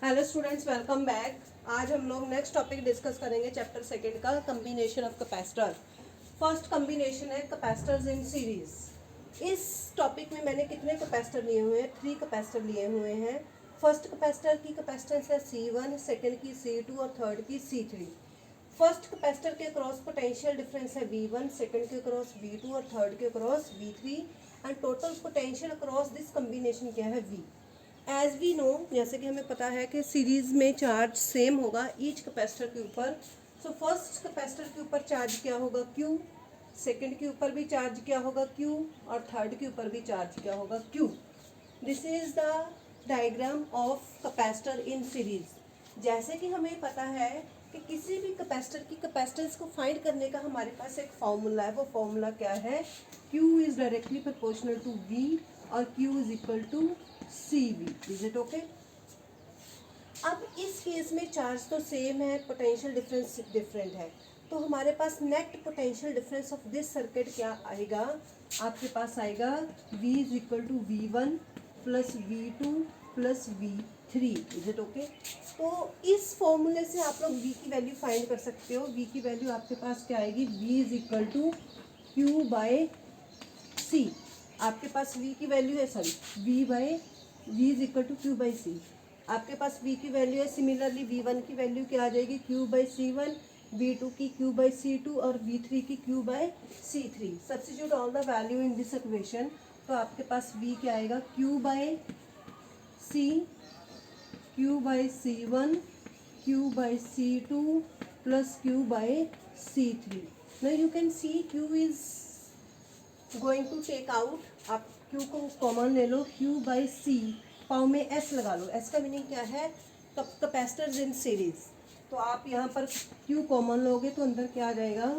Hello students, welcome back. आज हम लोग नेक्स्ट टॉपिक डिस्कस करेंगे चैप्टर सेकंड का, combination of capacitor. First combination है कैपेसिटर्स इन सीरीज। इस टॉपिक में मैंने कितने कैपेसिटर लिए हुए हैं? 3 कैपेसिटर लिए हुए हैं। फर्स्ट कैपेसिटर की कैपेसिटेंस है C1, सेकंड की C2 और थर्ड की C3। फर्स्ट कैपेसिटर के क्रॉस पोटेंशियल डिफरेंस है V1, सेकंड के क्रॉस V2 और थर्ड के cross V3 and total potential cross this combination क्या है? V। एज वी नो, जैसे कि हमें पता है कि सीरीज में चार्ज सेम होगा ईच कैपेसिटर के ऊपर। सो फर्स्ट कैपेसिटर के ऊपर चार्ज क्या होगा? Q। सेकंड के ऊपर भी चार्ज क्या होगा? Q। और थर्ड के ऊपर भी चार्ज क्या होगा? Q। This is the diagram of capacitor in series. जैसे कि हमें पता है कि किसी भी कैपेसिटर की कैपेसिटेंस को फाइंड करने का हमारे पास एक फॉर्मूला है। वो फॉर्मूला क्या है? Q is directly proportional to V और Q is equal to CV। Is it okay? अब इस केस में चार्ज तो सेम है, पोटेंशियल डिफरेंस डिफरेंट है, तो हमारे पास net potential difference of this circuit क्या आएगा? आपके पास आएगा V is equal to V1 plus V2 plus V3। Is it okay? तो इस फॉर्मूले से आप लोग V की वैल्यू फाइंड कर सकते हो। V की वैल्यू आपके पास क्या आएगी? V is equal to Q by C। आपके पास V की वैल्यू है, V is equal to Q by C. आपके पास V की वैल्यू है। सिमिलरली V1 की वैल्यू क्या आ जाएगी? Q बाई C1, V2 की Q बाई C2 और V3 की Q by C3। Substitute all the value in this equation, तो आपके पास V क्या आएगा? Q by C, Q by C1, Q by C2 प्लस Q by C3। Now you can see Q is going to take out. आप Q को common ले लो, Q बाई C, पाव में S लगा लो। S का मीनिंग क्या है? Capacitors in series. तो आप यहाँ पर Q कॉमन लोगे तो अंदर क्या आ जाएगा?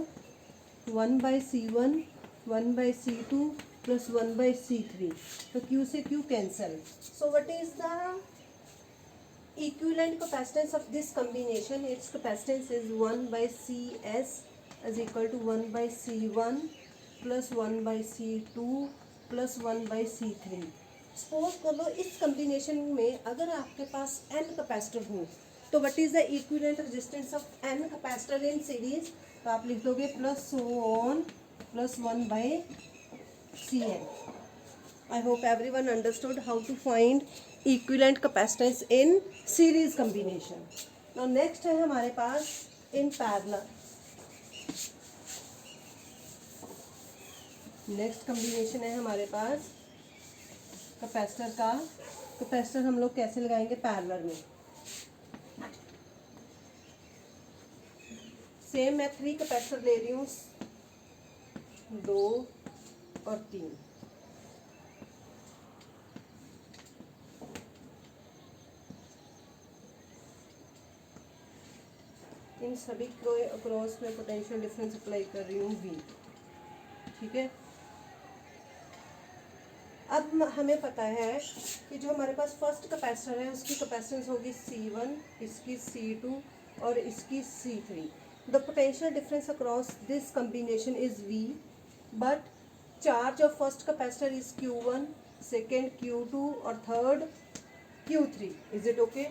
1 by C1, 1 by C2 plus 1 by C3। तो Q से Q cancel. So what is the equivalent capacitance of this combination? Its capacitance is 1 by CS is equal to 1 by C1 plus 1 by C2 plus 1 by C3। Suppose कर लो इस combination में अगर आपके पास n capacitor हो तो what is the equivalent resistance of n capacitor in series? तो आप लिख दोगे plus on plus 1 by CN। I hope everyone understood how to find equivalent capacitance in series combination. Now next है हमारे पास in parallel. Next combination है हमारे पास capacitor का। Capacitor हम लोग कैसे लगाएंगे? पैरेलल में। सेम मैं 3 कैपेसिटर ले रही हूँ, 2 और 3। इन सभी क्रॉस में पोटेंशियल डिफरेंस अप्लाई कर रही हूँ V। ठीक है? अब हमें पता है कि जो हमारे पास फर्स्ट कैपेसिटर है उसकी कैपेसिटेंस होगी C1, इसकी C2 और इसकी C3। The potential difference across this combination is V, but charge of first capacitor is Q1, second Q2 और third Q3। Is it okay?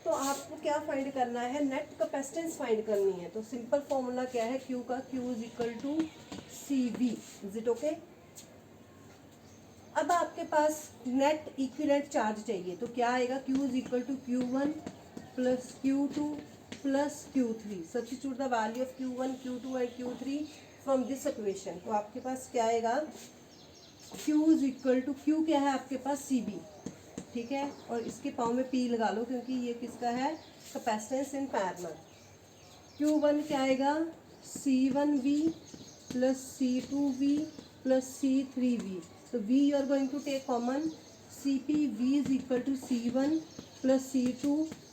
तो आपको क्या फाइंड करना है? नेट कैपेसिटेंस फाइंड करनी है। तो सिंपल फॉर्मूला क्या है Q का? Q is equal to CV। Is it okay? अब आपके पास नेट इक्विवेलेंट चार्ज चाहिए तो क्या आएगा? Q is equal to Q1 plus Q2 plus Q3। Substitute the value of Q1, Q2 and Q3 from this equation. तो आपके पास क्या आएगा? Q is equal to, Q क्या है आपके पास? CB। ठीक है? और इसके पाँव में P लगा लो क्योंकि ये किसका है? Capacitance in parallel. Q1 क्या आएगा? C1V plus C2V plus C3V। So V you are going to take common, CP V is equal to C1 plus C2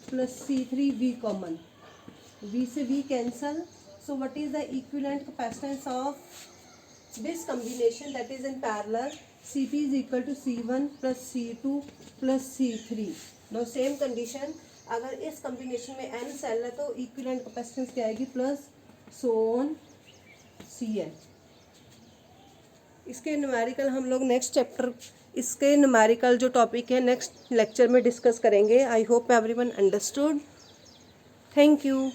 plus C3V common. V से V cancel. So what is the equivalent capacitance of this combination that is in parallel? CP is equal to C1 plus C2 plus C3. Now same condition, अगर इस combination में n cell है तो equivalent capacitance क्या आएगी? Plus so on CN। इसके numerical हम लोग नेक्स्ट चैप्टर इसके न्यूमेरिकल जो टॉपिक है नेक्स्ट लेक्चर में डिस्कस करेंगे। I hope everyone understood. Thank you.